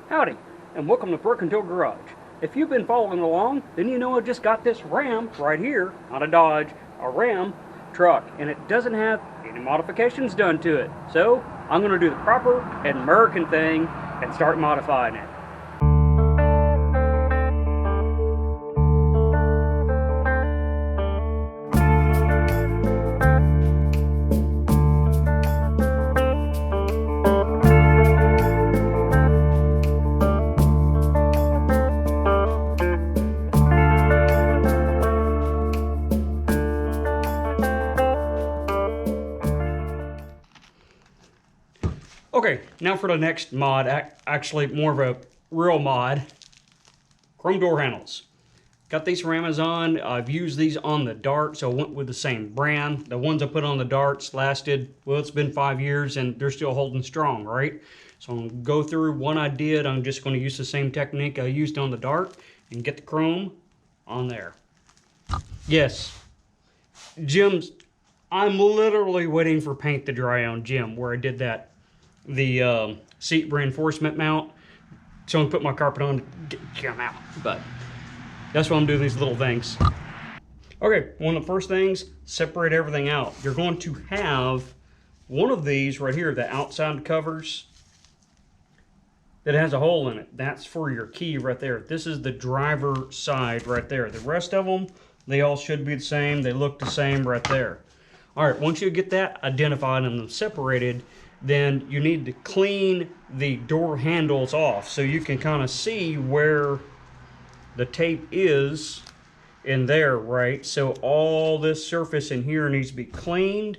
Howdy, and welcome to Broken Tool Garage. If you've been following along, then you know I just got this Ram right here, not a Dodge, a Ram truck, and it doesn't have any modifications done to it. So I'm going to do the proper American thing and start modifying it. Okay, now for the next mod, actually more of a real mod, chrome door handles. Got these from Amazon. I've used these on the Dart, so I went with the same brand. The ones I put on the Darts lasted, well, it's been 5 years and they're still holding strong, right? So I'm gonna go through one I did. I'm just gonna use the same technique I used on the Dart and get the chrome on there. Yes, Jim's, I'm literally waiting for paint to dry on Jim where I did that. The seat reinforcement mount. So I'm gonna put my carpet on to get them out. But that's why I'm doing these little things. Okay, one of the first things, separate everything out. You're going to have one of these right here, the outside covers that has a hole in it. That's for your key right there. This is the driver side right there. The rest of them, they all should be the same. They look the same right there. All right, once you get that identified and separated, then you need to clean the door handles off so you can kind of see where the tape is in there, right? So all this surface in here needs to be cleaned,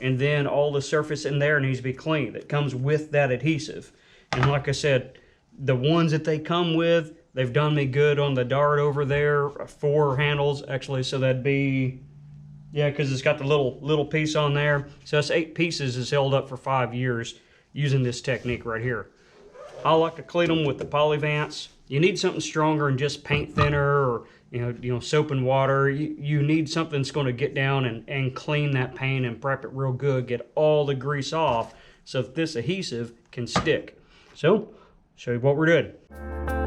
and then all the surface in there needs to be cleaned. It comes with that adhesive. And like I said, the ones that they come with, they've done me good on the Dart over there, 4 handles actually, so that'd be, yeah, because it's got the little piece on there. So that's 8 pieces is held up for 5 years using this technique right here. I like to clean them with the Polyvance. You need something stronger than just paint thinner or you know soap and water. You need something that's going to get down and clean that paint and prep it real good, get all the grease off so that this adhesive can stick. So, show you what we're doing.